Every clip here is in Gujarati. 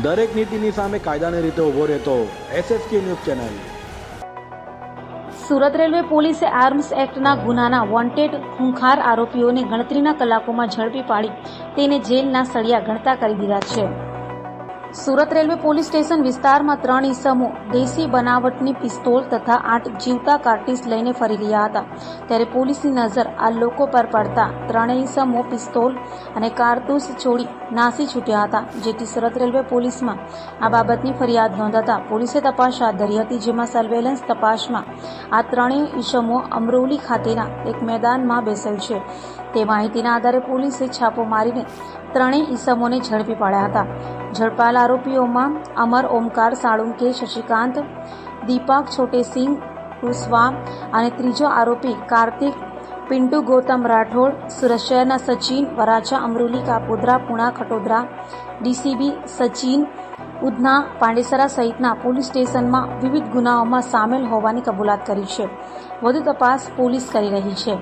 દરેક નીતિની સામે કાયદાની રીતે ઊભો રહેતો SSK news channel. Surat railway પોલીસે આર્મ્સ એક્ટના ગુનાના વોન્ટેડ ખૂંખાર આરોપીઓને ગણતરીના કલાકોમાં ઝડપી પાડી તેને જેલના સળિયા ગણતા કરી દીધા છે। સુરત રેલવે પોલીસ સ્ટેશન વિસ્તારમાં 3 ઈસમો દેશી બનાવટની પિસ્તોલ તથા 8 જીવતા કાર્ટીજ લઈને ફરી રહ્યા હતા, ત્યારે પોલીસની નજર આ લોકો પર પડતા 3 ઈસમો પિસ્તોલ અને કારતૂસ છોડી નાસી છૂટ્યા હતા, જેથી સુરત રેલવે પોલીસમાં આ બાબતની ફરિયાદ નોંધાતા પોલીસે તપાસ હાથ ધરી હતી, જેમાં સર્વેલન્સ તપાસમાં આ 3 ઈસમો અમરોલી ખાતેના એક મેદાનમાં બેસેલ છે। તે માહિતીના આધારે પોલીસે છાપો મારીને 3 ઈસમોને ઝડપી પાડ્યા હતા। ઝડપાયેલ આરોપીઓમાં અમર ઓમકાર સાળુંકે, શશિકાંત દીપક છોટેસિંહ કુશવાહ અને ત્રીજો આરોપી કાર્તિક પિન્ટુ ગૌતમ રાઠોડ સુરત શહેરના સચિન વરાછા, અમરોલી, કાપોદ્રા, પુણા, ખટોદરા, DCB સચિન ઉધના, પાંડેસરા સહિતના પોલીસ સ્ટેશનમાં વિવિધ ગુનાઓમાં સામેલ હોવાની કબૂલાત કરી છે। વધુ તપાસ પોલીસ કરી રહી છે।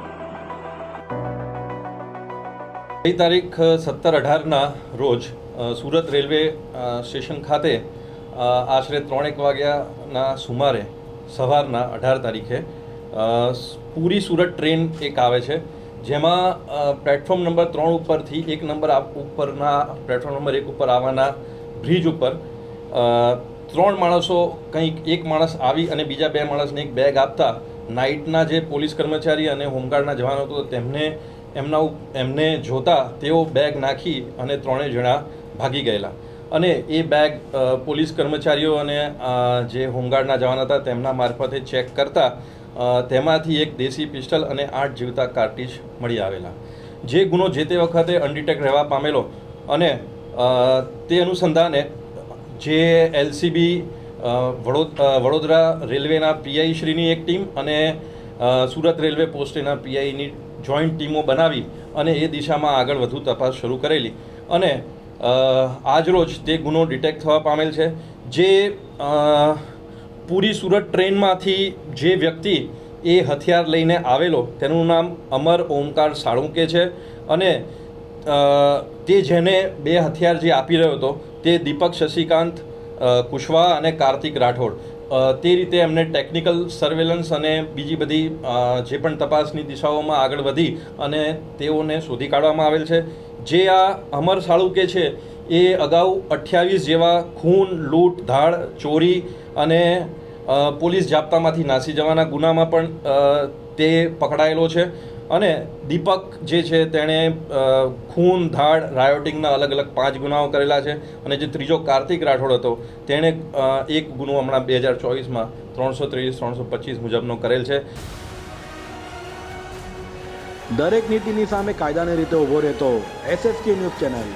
તારીખ 17-18ના રોજ સુરત રેલવે સ્ટેશન ખાતે આશરે 3:00 વાગ્યાના સુમારે સવારના 18 તારીખે પૂરી સુરત ટ્રેન એક આવે છે, જેમાં પ્લેટફોર્મ નંબર 3 ઉપરથી એક નંબર ઉપરના પ્લેટફોર્મ નંબર 1 ઉપર આવવાના બ્રિજ ઉપર 3 માણસો, કંઈક એક માણસ આવી અને બીજા 2 માણસને એક બેગ આપતા નાઇટના જે પોલીસ કર્મચારી અને હોમગાર્ડના જવાનો હતો એમને જોતા તેઓ બેગ નાખી અને 3 જણા ભાગી ગયેલા અને એ બેગ પોલીસ કર્મચારીઓ અને જે હોમગાર્ડના જવાન હતા તેમના મારફતે ચેક કરતા તેમાંથી એક દેશી પિસ્ટલ અને 8 જીવતા કાર્ટીજ મળી આવેલા, જે ગુનો જે તે વખતે અનડિટેક્ટ રહેવા પામેલો અને તે અનુસંધાને જે LCB વડોદરા રેલવેના PI શ્રીની એક ટીમ અને સુરત રેલવે પોસ્ટના PIની જોઈન્ટ ટીમો બનાવી અને એ દિશામાં આગળ વધુ તપાસ શરૂ કરેલી અને આજરોજ તે ગુનો ડિટેક્ટ થવા પામેલ છે। જે પૂરી સુરત ટ્રેનમાંથી જે વ્યક્તિ એ હથિયાર લઈને આવેલો તેનું નામ અમર ઓમકાર સાળુંકે છે અને તે જેને 2 હથિયાર જે આપી રહ્યો હતો તે દીપક શશિકાંત કુશવાહ અને કાર્તિક રાઠોડ। તે રીતે એમને ટેકનિકલ સર્વેલન્સ અને બીજી બધી જે પણ તપાસની દિશાઓમાં આગળ વધી અને તેઓને શોધી કાઢવામાં આવેલ છે। જે આ અમર સાળુંકે છે એ અગાઉ 28 જેવા ખૂન, લૂંટ, ધાડ, ચોરી અને પોલીસ જાપ્તામાંથી નાસી જવાના ગુનામાં પણ તે પકડાયેલો છે અને દીપક જે છે તેણે ખૂન, ધાડ, રાયોટિંગના અલગ અલગ 5 ગુનાઓ કરેલા છે અને જે ત્રીજો કાર્તિક રાઠોડ હતો તેણે એક ગુનો હમણાં 2024માં 323-325 મુજબનો કરેલ છે। દરેક નીતિની સામે કાયદાની રીતે ઊભો રહેતો SSK ન્યૂઝ ચેનલ।